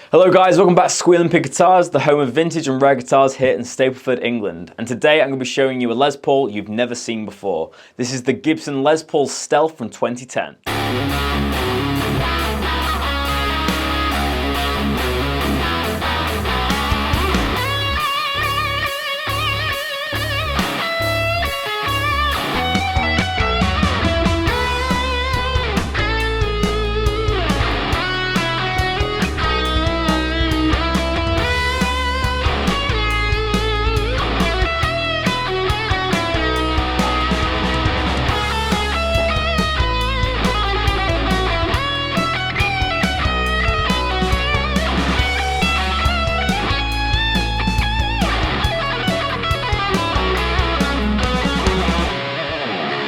Hello guys, welcome back to Squealing Guitars, the home of vintage and rare guitars here in Stapleford, England. And today I'm going to be showing you a Les Paul you've never seen before. This is the Gibson Les Paul Stealth from 2010.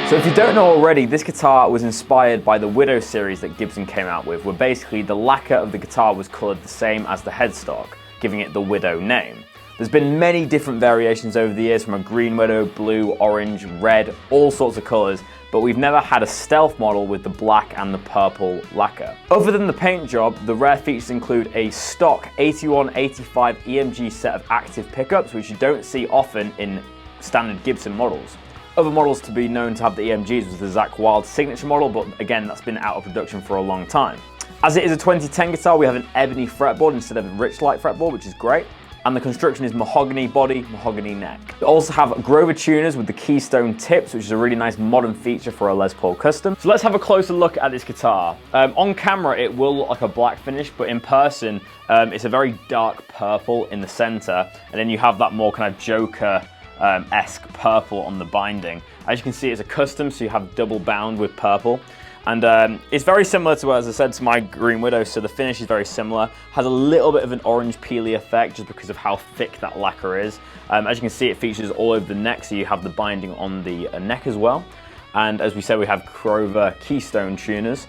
So if you don't know already, this guitar was inspired by the Widow series that Gibson came out with, where basically the lacquer of the guitar was coloured the same as the headstock, giving it the Widow name. There's been many different variations over the years, from a green Widow, blue, orange, red, all sorts of colours, but we've never had a Stealth model with the black and the purple lacquer. Other than the paint job, the rare features include a stock 8185 EMG set of active pickups, which you don't see often in standard Gibson models. Other models to be known to have the EMGs was the Zakk Wylde signature model, but again, that's been out of production for a long time. As it is a 2010 guitar, we have an ebony fretboard instead of a Richlight fretboard, which is great. And the construction is mahogany body, mahogany neck. We also have Grover tuners with the keystone tips, which is a really nice modern feature for a Les Paul custom. So let's have a closer look at this guitar. On camera, it will look like a black finish, but in person, it's a very dark purple in the center. And then you have that more kind of Joker esque purple on the binding. As you can see, it's a custom, so you have double bound with purple. And it's very similar to, as I said, to my Green Widow, so the finish is very similar. Has a little bit of an orange peely effect just because of how thick that lacquer is. As you can see, it features all over the neck, so you have the binding on the neck as well. And as we said, we have Grover keystone tuners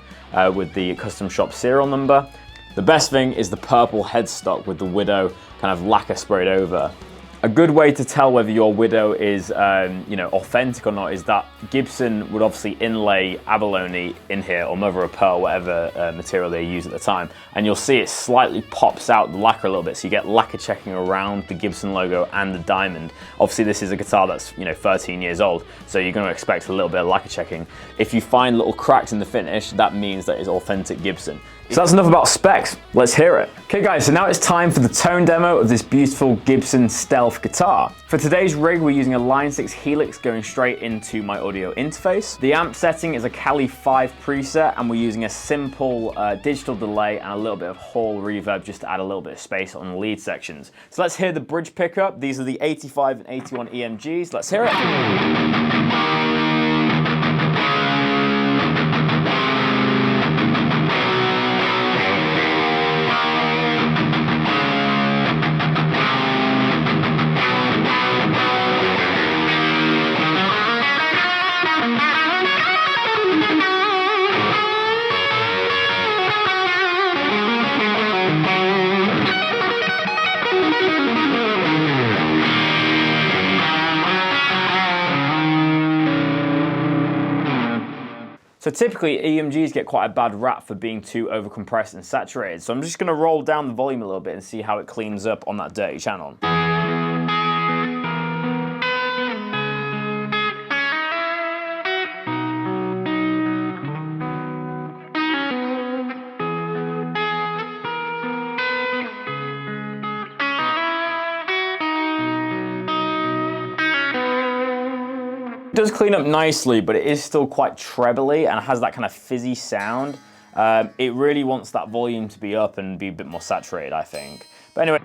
with the custom shop serial number. The best thing is the purple headstock with the Widow kind of lacquer sprayed over. A good way to tell whether your Widow is authentic or not is that Gibson would obviously inlay abalone in here, or mother of pearl, whatever material they use at the time, and you'll see it slightly pops out the lacquer a little bit, so you get lacquer checking around the Gibson logo and the diamond. Obviously this is a guitar that's 13 years old, so you're going to expect a little bit of lacquer checking. If you find little cracks in the finish, that means that it's authentic Gibson. So that's enough about specs, let's hear it. Okay guys, so now it's time for the tone demo of this beautiful Gibson Stealth guitar. For today's rig, we're using a Line 6 Helix going straight into my audio interface. The amp setting is a Cali 5 preset, and we're using a simple digital delay and a little bit of hall reverb just to add a little bit of space on the lead sections. So let's hear the bridge pickup. These are the 85 and 81 EMGs, let's hear it. So typically EMGs get quite a bad rap for being too overcompressed and saturated, so I'm just going to roll down the volume a little bit and see how it cleans up on that dirty channel. It does clean up nicely, but it is still quite trebly and has that kind of fizzy sound. It really wants that volume to be up and be a bit more saturated, I think. But anyway.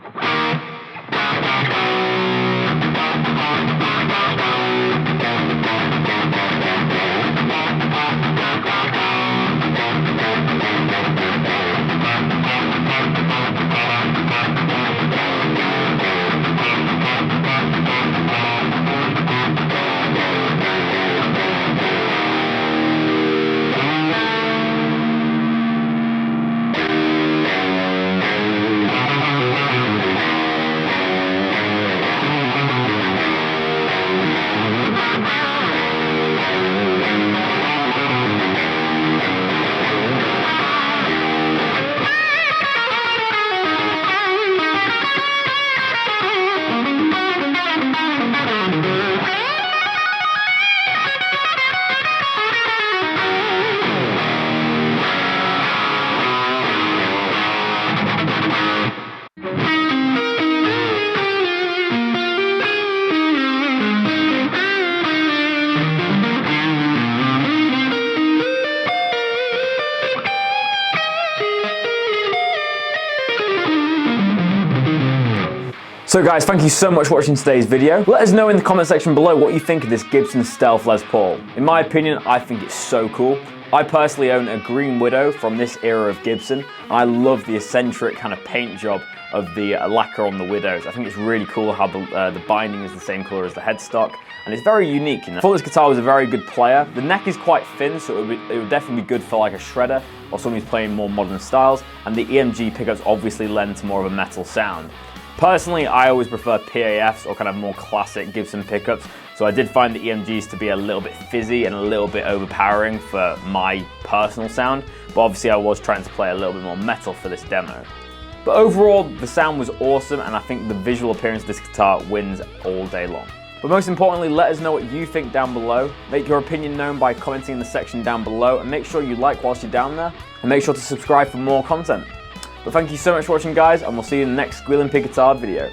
So guys, thank you so much for watching today's video. Let us know in the comment section below what you think of this Gibson Stealth Les Paul. In my opinion, I think it's so cool. I personally own a Green Widow from this era of Gibson, and I love the eccentric kind of paint job of the lacquer on the Widows. I think it's really cool how the binding is the same color as the headstock, and it's very unique. I thought this guitar was a very good player. The neck is quite thin, so it would definitely be good for like a shredder or someone who's playing more modern styles, and the EMG pickups obviously lend to more of a metal sound. Personally, I always prefer PAFs or kind of more classic Gibson pickups, so I did find the EMGs to be a little bit fizzy and a little bit overpowering for my personal sound, but obviously I was trying to play a little bit more metal for this demo. But overall, the sound was awesome, and I think the visual appearance of this guitar wins all day long. But most importantly, let us know what you think down below. Make your opinion known by commenting in the section down below, and make sure you like whilst you're down there, and make sure to subscribe for more content. But thank you so much for watching, guys, and we'll see you in the next Squealing Pig Guitar video.